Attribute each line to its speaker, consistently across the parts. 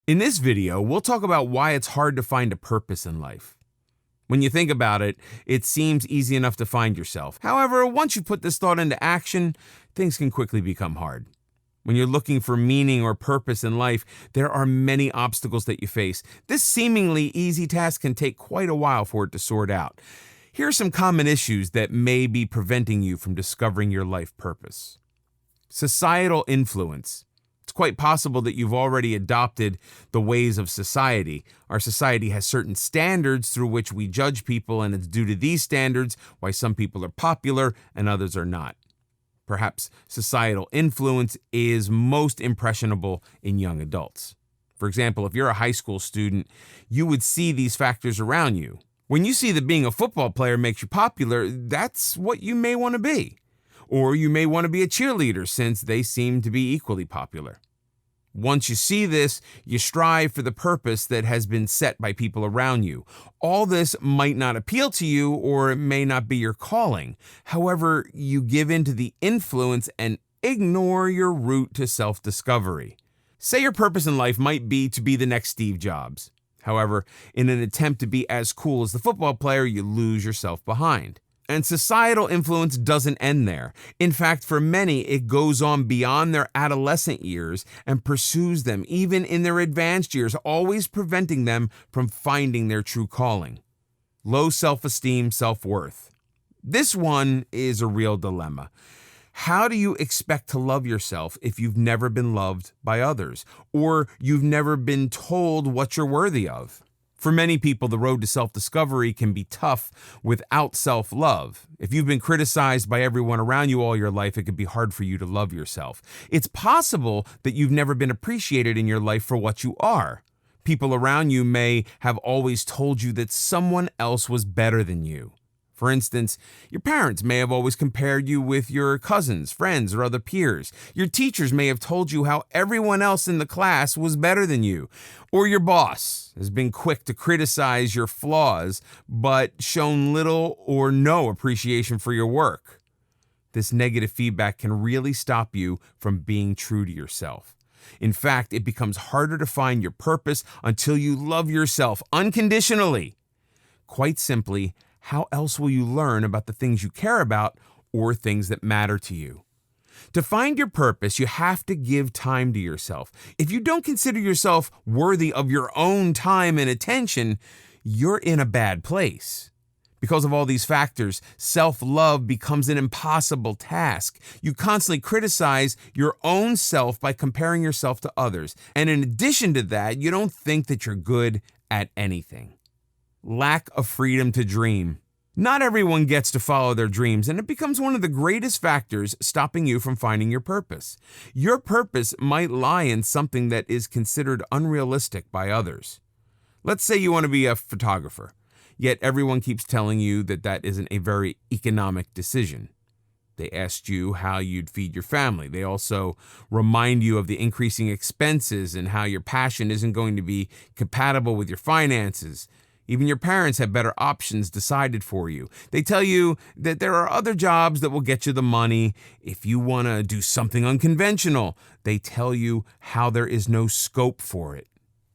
Speaker 1: In this video, we'll talk about why it's hard to find a purpose in life. When you think about it, it seems easy enough to find yourself. However, once you put this thought into action, things can quickly become hard. When you're looking for meaning or purpose in life, there are many obstacles that you face. This seemingly easy task can take quite a while for it to sort out. Here are some common issues that may be preventing you from discovering your life purpose. Societal influence. It's quite possible that you've already adopted the ways of society. Our society has certain standards through which we judge people, and it's due to these standards why some people are popular and others are not. Perhaps societal influence is most impressionable in young adults. For example, if you're a high school student, you would see these factors around you. When you see that being a football player makes you popular, that's what you may want to be. Or you may want to be a cheerleader since they seem to be equally popular. Once you see this, you strive for the purpose that has been set by people around you. All this might not appeal to you, or it may not be your calling. However, you give in to the influence and ignore your route to self-discovery. Say your purpose in life might be to be the next Steve Jobs. However, in an attempt to be as cool as the football player, you lose yourself behind. And societal influence doesn't end there. In fact, for many, it goes on beyond their adolescent years and pursues them even in their advanced years, always preventing them from finding their true calling. Low self-esteem, self-worth. This one is a real dilemma. How do you expect to love yourself if you've never been loved by others, or you've never been told what you're worthy of? For many people, the road to self-discovery can be tough without self-love. If you've been criticized by everyone around you all your life, it can be hard for you to love yourself. It's possible that you've never been appreciated in your life for what you are. People around you may have always told you that someone else was better than you. For instance, your parents may have always compared you with your cousins, friends, or other peers. Your teachers may have told you how everyone else in the class was better than you. Or your boss has been quick to criticize your flaws, but shown little or no appreciation for your work. This negative feedback can really stop you from being true to yourself. In fact, it becomes harder to find your purpose until you love yourself unconditionally. Quite simply, how else will you learn about the things you care about or things that matter to you? To find your purpose, you have to give time to yourself. If you don't consider yourself worthy of your own time and attention, you're in a bad place. Because of all these factors, self-love becomes an impossible task. You constantly criticize your own self by comparing yourself to others. And in addition to that, you don't think that you're good at anything. Lack of freedom to dream. Not everyone gets to follow their dreams, and it becomes one of the greatest factors stopping you from finding your purpose. Your purpose might lie in something that is considered unrealistic by others. Let's say you want to be a photographer, yet everyone keeps telling you that that isn't a very economic decision. They asked you how you'd feed your family. They also remind you of the increasing expenses and how your passion isn't going to be compatible with your finances. Even your parents have better options decided for you. They tell you that there are other jobs that will get you the money. If you want to do something unconventional, they tell you how there is no scope for it.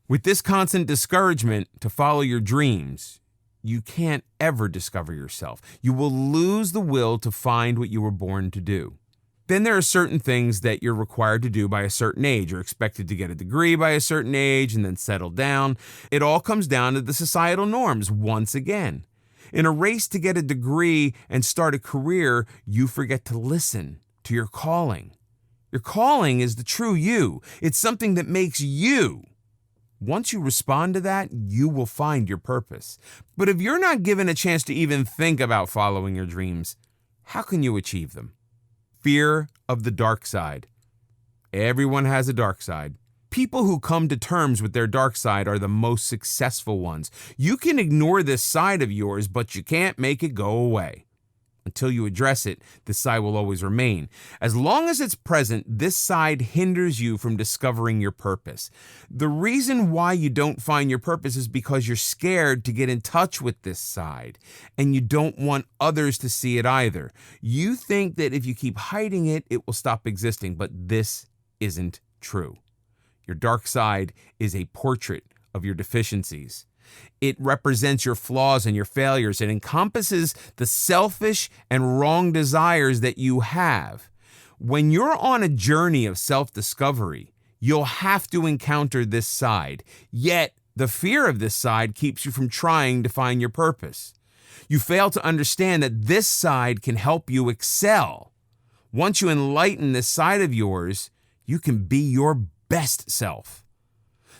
Speaker 1: With this constant discouragement to follow your dreams, you can't ever discover yourself. You will lose the will to find what you were born to do. Then there are certain things that you're required to do by a certain age. You're expected to get a degree by a certain age and then settle down. It all comes down to the societal norms once again. In a race to get a degree and start a career, you forget to listen to your calling. Your calling is the true you. It's something that makes you. Once you respond to that, you will find your purpose. But if you're not given a chance to even think about following your dreams, how can you achieve them? Fear of the dark side. Everyone has a dark side. People who come to terms with their dark side are the most successful ones. You can ignore this side of yours, but you can't make it go away. Until you address it, this side will always remain. As long as it's present, this side hinders you from discovering your purpose. The reason why you don't find your purpose is because you're scared to get in touch with this side, and you don't want others to see it either. You think that if you keep hiding it, it will stop existing, but this isn't true. Your dark side is a portrait of your deficiencies. It represents your flaws and your failures. It encompasses the selfish and wrong desires that you have. When you're on a journey of self-discovery, you'll have to encounter this side. Yet, the fear of this side keeps you from trying to find your purpose. You fail to understand that this side can help you excel. Once you enlighten this side of yours, you can be your best self.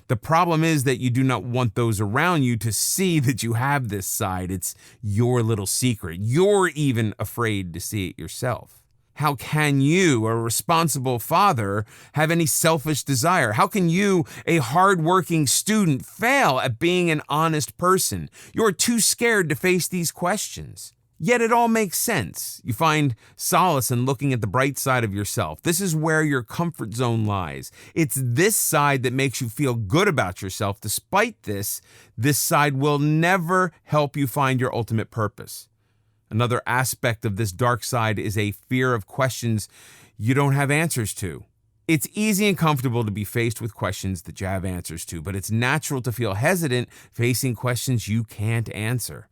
Speaker 1: The problem is that you do not want those around you to see that you have this side. It's your little secret. You're even afraid to see it yourself. How can you, a responsible father, have any selfish desire? How can you, a hardworking student, fail at being an honest person? You're too scared to face these questions. Yet it all makes sense. You find solace in looking at the bright side of yourself. This is where your comfort zone lies. It's this side that makes you feel good about yourself. Despite this side will never help you find your ultimate purpose. Another aspect of this dark side is a fear of questions you don't have answers to. It's easy and comfortable to be faced with questions that you have answers to, but it's natural to feel hesitant facing questions you can't answer.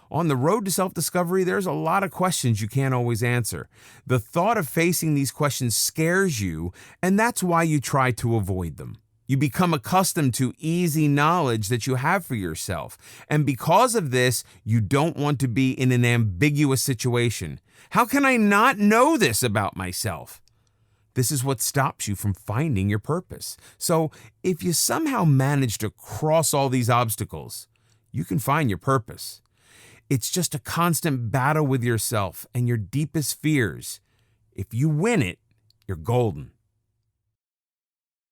Speaker 1: On the road to self-discovery, there's a lot of questions you can't always answer. The thought of facing these questions scares you, and that's why you try to avoid them. You become accustomed to easy knowledge that you have for yourself, and because of this, you don't want to be in an ambiguous situation. How can I not know this about myself? This is what stops you from finding your purpose. So, if you somehow manage to cross all these obstacles, you can find your purpose. It's just a constant battle with yourself and your deepest fears. If you win it, you're golden.